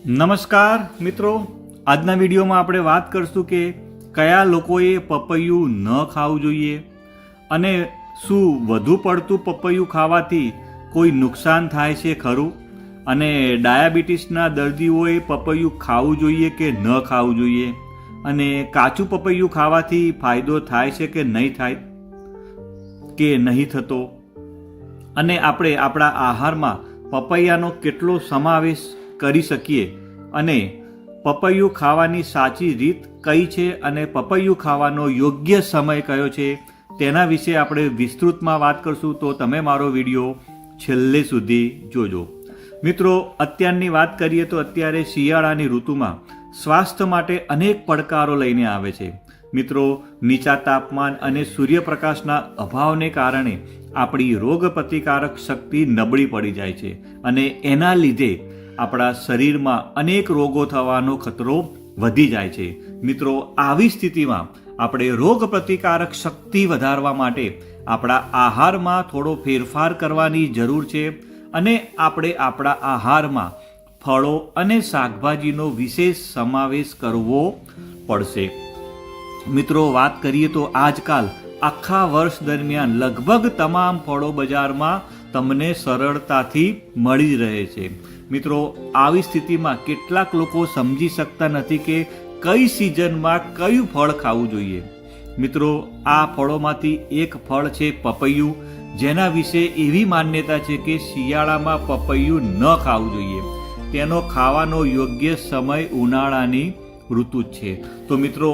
નમસ્કાર મિત્રો, આજના વિડીયોમાં આપણે વાત કરશું કે કયા લોકોએ પપૈયું ન ખાવું જોઈએ અને શું વધુ પડતું પપૈયું ખાવાથી કોઈ નુકસાન થાય છે ખરું, અને ડાયાબિટીસના દર્દીઓએ પપૈયું ખાવું જોઈએ કે ન ખાવું જોઈએ, અને કાચું પપૈયું ખાવાથી ફાયદો થાય છે કે નહીં થાય કે નહીં થતો, અને આપણે આપણા આહારમાં પપૈયાનો કેટલો સમાવેશ કરી શકીએ, અને પપૈયું ખાવાની સાચી રીત કઈ છે અને પપૈયું ખાવાનો યોગ્ય સમય કયો છે તેના વિશે આપણે વિસ્તૃતમાં વાત કરશું. તો તમે મારો વિડીયો છેલ્લે સુધી જોજો. મિત્રો, અત્યારની વાત કરીએ તો અત્યારે શિયાળાની ઋતુમાં સ્વાસ્થ્ય માટે અનેક પડકારો લઈને આવે છે. મિત્રો, નીચા તાપમાન અને સૂર્યપ્રકાશના અભાવને કારણે આપણી રોગ પ્રતિકારક શક્તિ નબળી પડી જાય છે, અને એના લીધે આપણા શરીરમાં અનેક રોગો થવાનો ખતરો વધી જાય છે. મિત્રો, આવી સ્થિતિમાં આપણે રોગ પ્રતિકારક શક્તિ વધારવા માટે આપણા આહારમાં થોડો ફેરફાર કરવાની જરૂર છે, અને આપણે આપણા આહારમાં ફળો અને શાકભાજીનો વિશેષ સમાવેશ કરવો પડશે. મિત્રો, વાત કરીએ તો આજકાલ આખા વર્ષ દરમિયાન લગભગ તમામ ફળો બજારમાં તમને સરળતાથી મળી રહે છે. મિત્રો, આવી સ્થિતિમાં કેટલાક લોકો સમજી શકતા નથી કે કઈ સિઝનમાં કયું ફળ ખાવું જોઈએ. મિત્રો, આ ફળોમાંથી એક ફળ છે પપૈયું, જેના વિશે એવી માન્યતા છે કે શિયાળામાં પપૈયું ન ખાવું જોઈએ. તેનો ખાવાનો યોગ્ય સમય ઉનાળાની ઋતુ જ છે. તો મિત્રો,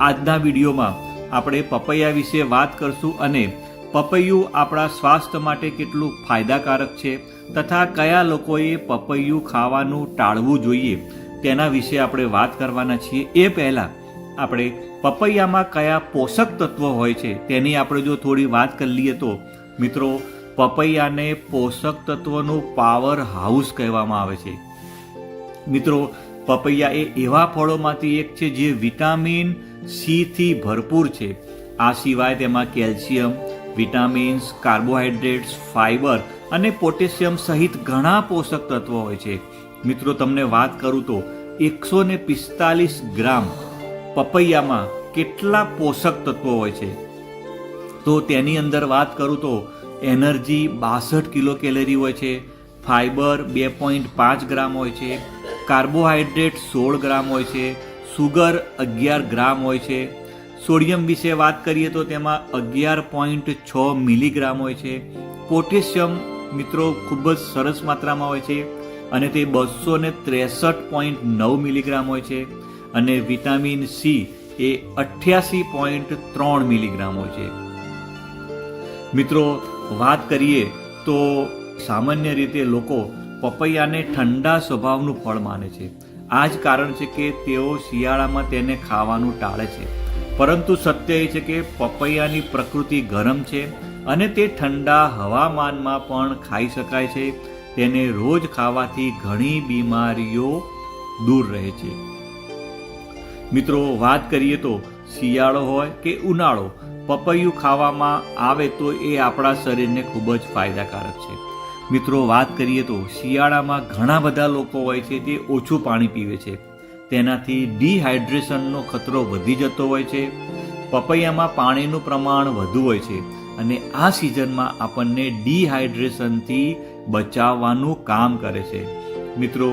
આજના વિડીયોમાં આપણે પપૈયા વિશે વાત કરશું, અને પપૈયું આપણા સ્વાસ્થ્ય માટે કેટલું ફાયદાકારક છે તથા કયા લોકોએ પપૈયું ખાવાનું ટાળવું જોઈએ તેના વિશે આપણે વાત કરવાના છીએ. એ પહેલાં આપણે પપૈયામાં કયા પોષક તત્વો હોય છે તેની આપણે જો થોડી વાત કરી લઈએ તો મિત્રો, પપૈયાને પોષક તત્વોનું પાવર હાઉસ કહેવામાં આવે છે. મિત્રો, પપૈયા એ એવા ફળોમાંથી એક છે જે વિટામિન સી થી ભરપૂર છે. આ સિવાય તેમાં કેલ્શિયમ, વિટામિન્સ, કાર્બોહાઈડ્રેટ્સ, ફાઇબર અને પોટેશિયમ સહિત ઘણા પોષક તત્વો હોય છે. મિત્રો, તમને વાત કરું તો 145 ગ્રામ પપૈયામાં કેટલા પોષક તત્વો હોય છે, તો તેની અંદર વાત કરું તો એનર્જી 62 કિલો કેલરી હોય છે, ફાઇબર 2.5 ગ્રામ હોય છે, કાર્બોહાઈડ્રેટ 16 ગ્રામ હોય છે, સુગર 11 ગ્રામ હોય છે, સોડિયમ વિશે વાત કરીએ તો તેમાં 11.6 મિલીગ્રામ હોય છે, પોટેશિયમ મિત્રો ખૂબ જ સરસ માત્રામાં હોય છે અને તે 263.9 મિલીગ્રામ હોય છે, અને વિટામિન સી એ 88.3 મિલીગ્રામ હોય છે. મિત્રો, વાત કરીએ તો સામાન્ય રીતે લોકો પપૈયાને ઠંડા સ્વભાવનું ફળ માને છે. આ જ કારણ છે કે તેઓ શિયાળામાં તેને ખાવાનું ટાળે છે, પરંતુ સત્ય એ છે કે પપૈયાની પ્રકૃતિ ગરમ છે અને તે ઠંડા હવામાનમાં પણ ખાઈ શકાય છે. તેને રોજ ખાવાથી ઘણી બીમારીઓ દૂર રહે છે. મિત્રો, વાત કરીએ તો શિયાળો હોય કે ઉનાળો, પપૈયું ખાવામાં આવે તો એ આપણા શરીરને ખૂબ જ ફાયદાકારક છે. મિત્રો, વાત કરીએ તો શિયાળામાં ઘણા બધા લોકો હોય છે જે ઓછું પાણી પીવે છે. તેનાથી ડિહાઇડ્રેશનનો ખતરો વધી જતો હોય છે. પપૈયામાં પાણીનું પ્રમાણ વધુ હોય છે, અને આ સિઝનમાં આપણને ડિહાઇડ્રેશનથી બચાવવાનું કામ કરે છે. મિત્રો,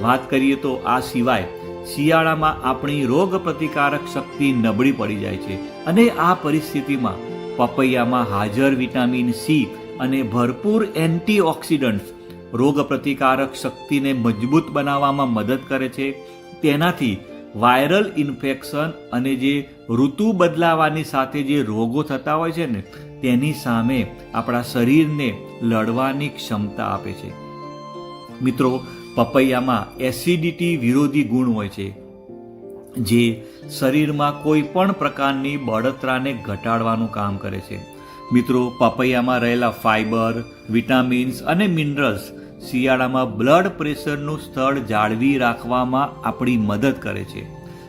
વાત કરીએ તો આ સિવાય શિયાળામાં આપણી રોગ પ્રતિકારક શક્તિ નબળી પડી જાય છે, અને આ પરિસ્થિતિમાં પપૈયામાં હાજર વિટામિન સી અને ભરપૂર એન્ટીઓક્સિડન્ટ્સ રોગ પ્રતિકારક શક્તિને મજબૂત બનાવવામાં મદદ કરે છે. તેનાથી વાયરલ ઇન્ફેક્શન અને જે ઋતુ બદલાવાની સાથે જે રોગો થતા હોય છે ને તેની સામે આપણા શરીરને લડવાની ક્ષમતા આપે છે. મિત્રો, પપૈયામાં એસિડિટી વિરોધી ગુણ હોય છે, જે શરીરમાં કોઈ પણ પ્રકારની બળતરાને ઘટાડવાનું કામ કરે છે. મિત્રો, પપૈયામાં રહેલા ફાઇબર, વિટામિન્સ અને મિનરલ્સ શિયાળામાં બ્લડ પ્રેશરનું સ્તર જાળવી રાખવામાં આપણી મદદ કરે છે.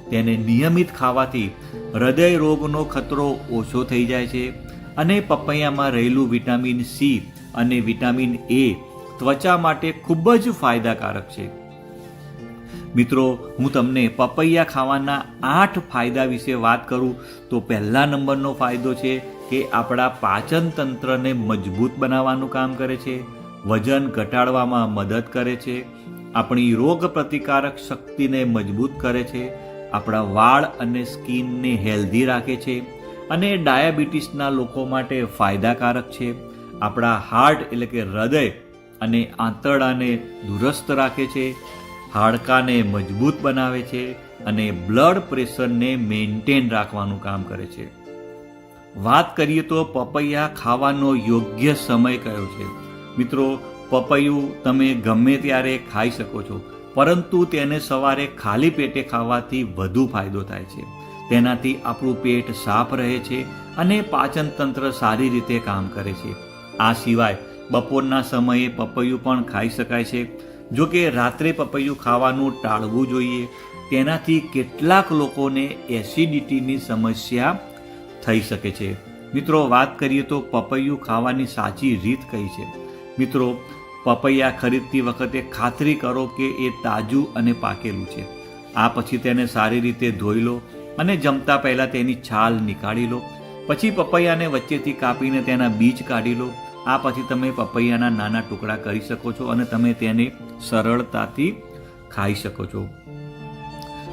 તેને નિયમિત ખાવાથી હૃદય રોગનો ખતરો ઓછો થઈ જાય છે, અને પપૈયામાં રહેલું વિટામિન સી અને વિટામિન એ ત્વચા માટે ખૂબ જ ફાયદાકારક છે. મિત્રો, હું તમને પપૈયા ખાવાના 8 ફાયદા વિશે વાત કરું તો પહેલા નંબરનો ફાયદો છે કે આપણા પાચન તંત્રને મજબૂત બનાવવાનું કામ કરે છે, વજન ઘટાડવામાં મદદ કરે છે, આપણી રોગ પ્રતિકારક શક્તિને મજબૂત કરે છે, આપણા વાળ અને સ્કિનને હેલ્ધી રાખે છે અને ડાયાબિટીસના લોકો માટે ફાયદાકારક છે, આપણા હાર્ટ એટલે કે હૃદય અને આંતરડાને દુરસ્ત રાખે છે, હાડકાને મજબૂત બનાવે છે અને બ્લડ પ્રેશરને મેન્ટેન રાખવાનું કામ કરે છે. વાત કરીએ તો પપૈયા ખાવાનો યોગ્ય સમય કયો છે? મિત્રો, પપૈયું તમે ગમે ત્યારે ખાઈ શકો છો, પરંતુ તેને સવારે ખાલી પેટે ખાવાથી વધુ ફાયદો થાય છે. તેનાથી આપણું પેટ સાફ રહે છે અને પાચન તંત્ર સારી રીતે કામ કરે છે. આ સિવાય બપોરના સમયે પપૈયું પણ ખાઈ શકાય છે. જો કે રાત્રે પપૈયું ખાવાનું ટાળવું જોઈએ. તેનાથી કેટલાક લોકોને એસિડિટીની સમસ્યા થઈ શકે છે. મિત્રો, વાત કરીએ તો પપૈયું ખાવાની સાચી રીત કઈ છે? મિત્રો, પપૈયા ખરીદતી વખતે ખાતરી કરો કે એ તાજું અને પાકેલું છે. આ પછી તેને સારી રીતે ધોઈ લો અને જમતા પહેલાં તેની છાલ નીકાળી લો. પછી પપૈયાને વચ્ચેથી કાપીને તેના બીજ કાઢી લો. આ પછી તમે પપૈયાના નાના ટુકડા કરી શકો છો અને તમે તેને સરળતાથી ખાઈ શકો છો.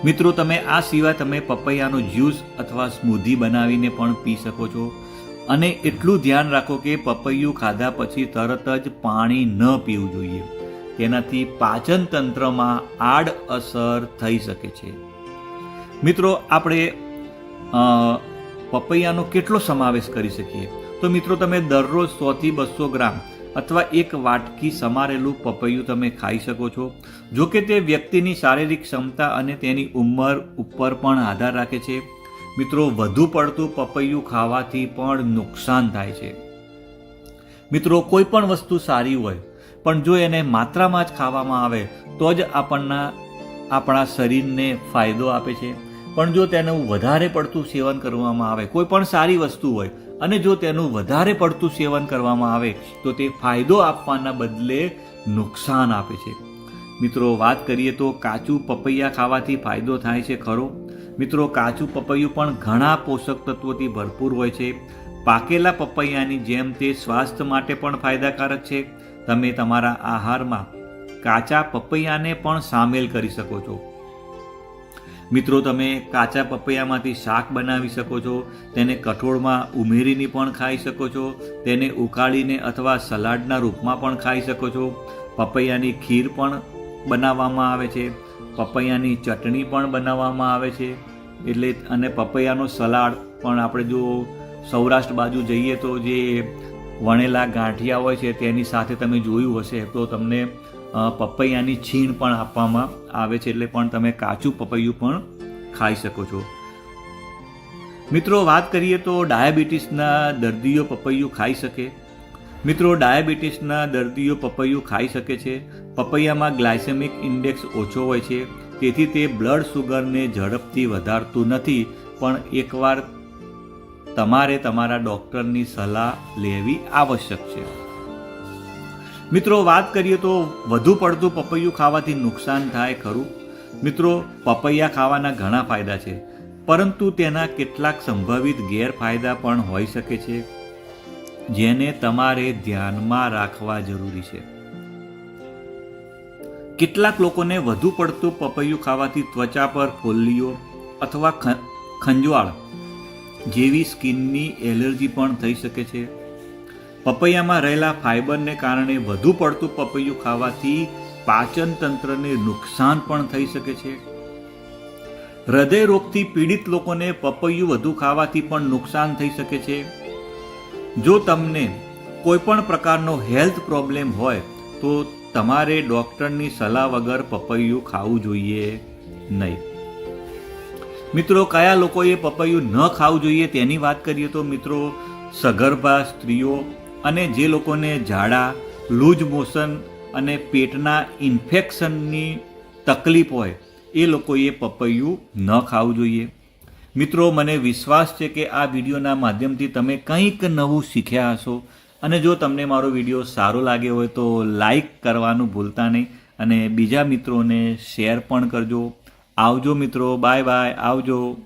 મિત્રો, તમે આ સિવાય તમે પપૈયાનો જ્યુસ અથવા સ્મૂધી બનાવીને પણ પી શકો છો. અને એટલું ધ્યાન રાખો કે પપૈયું ખાધા પછી તરત જ પાણી ન પીવું જોઈએ. તેનાથી પાચન તંત્રમાં આડઅસર થઈ શકે છે. મિત્રો, આપણે પપૈયાનો કેટલો સમાવેશ કરી શકીએ? તો મિત્રો, તમે દરરોજ 100 થી 200 ગ્રામ અથવા 1 વાટકી સમારેલું પપૈયું તમે ખાઈ શકો છો. જો કે તે વ્યક્તિની શારીરિક ક્ષમતા અને તેની ઉંમર ઉપર પણ આધાર રાખે છે. મિત્રો, વધુ પડતું પપૈયું ખાવાથી પણ નુકસાન થાય છે. મિત્રો, કોઈ પણ વસ્તુ સારી હોય પણ જો એને માત્રામાં જ ખાવામાં આવે તો જ આપણા શરીરને ફાયદો આપે છે. પણ જો તેનું વધારે પડતું સેવન કરવામાં આવે, કોઈ પણ સારી વસ્તુ હોય અને જો તેનું વધારે પડતું સેવન કરવામાં આવે તો તે ફાયદો આપવાના બદલે નુકસાન આપે છે. મિત્રો, વાત કરીએ તો કાચું પપૈયા ખાવાથી ફાયદો થાય છે ખરો? મિત્રો, કાચું પપૈયું પણ ઘણા પોષક તત્વોથી ભરપૂર હોય છે. પાકેલા પપૈયાની જેમ તે સ્વાસ્થ્ય માટે પણ ફાયદાકારક છે. તમે તમારા આહારમાં કાચા પપૈયાને પણ સામેલ કરી શકો છો. મિત્રો, તમે કાચા પપૈયામાંથી શાક બનાવી શકો છો. તેને કઠોળમાં ઉમેરીને પણ ખાઈ શકો છો. તેને ઉકાળીને અથવા સલાડના રૂપમાં પણ ખાઈ શકો છો. પપૈયાની ખીર પણ બનાવવામાં આવે છે. પપૈયાની ચટણી પણ બનાવવામાં આવે છે. અને પપૈયાનો સલાડ પણ આપણે જો સૌરાષ્ટ્ર બાજુ જઈએ તો જે વણેલા ગાંઠિયા હોય છે તેની સાથે તમે જોયું હશે તો તમને પપૈયાની છીણ પણ આપવામાં આવે છે. એટલે પણ તમે કાચું પપૈયું પણ ખાઈ શકો છો. મિત્રો, વાત કરીએ તો ડાયાબિટીસના દર્દીઓ પપૈયું ખાઈ શકે? મિત્રો, ડાયાબિટીસના દર્દીઓ પપૈયું ખાઈ શકે છે. પપૈયામાં ગ્લાયસેમિક ઇન્ડેક્સ ઓછો હોય છે, તેથી તે બ્લડ શુગરને ઝડપથી વધારતું નથી. પણ એકવાર તમારે તમારા ડૉક્ટરની સલાહ લેવી આવશ્યક છે. મિત્રો, વાત કરીએ તો વધુ પડતું પપૈયું ખાવાથી નુકસાન થાય ખરું? મિત્રો, પપૈયા ખાવાના ઘણા ફાયદા છે, પરંતુ તેના કેટલાક સંભવિત ગેરફાયદા પણ હોઈ શકે છે, જેને તમારે ધ્યાનમાં રાખવા જરૂરી છે. કેટલાક લોકોને વધુ પડતું પપૈયું ખાવાથી ત્વચા પર ફોલ્લીઓ અથવા ખંજવાળ જેવી સ્કિનની એલર્જી પણ થઈ શકે છે. પપૈયામાં રહેલા ફાઇબરને કારણે વધુ પડતું પપૈયું ખાવાથી પાચન તંત્રને નુકસાન પણ થઈ શકે છે. હૃદય રોગથી પીડિત લોકોને પપૈયું વધુ ખાવાથી પણ નુકસાન થઈ શકે છે. જો તમને કોઈ પણ પ્રકારનો હેલ્થ પ્રોબ્લેમ હોય તો તમારે ડૉક્ટરની સલાહ વગર પપૈયું ખાવું જોઈએ નહીં. મિત્રો, કયા લોકોએ પપૈયું ન ખાવું જોઈએ તેની વાત કરીએ તો મિત્રો, સગર્ભા સ્ત્રીઓ અને જે લોકોને ઝાડા, લૂઝ મોશન અને પેટના ઇન્ફેક્શનની તકલીફ હોય એ લોકોએ પપૈયું ન ખાવું જોઈએ. મિત્રો, મને વિશ્વાસ છે કે આ વિડીયોના માધ્યમથી તમે કંઈક નવું શીખ્યા હશો અને જો તમને મારો વિડીયો સારો લાગ્યો હોય તો લાઈક કરવાનું ભૂલતા નહીં અને બીજા મિત્રોને શેર પણ કરજો. આવજો મિત્રો, બાય બાય, આવજો.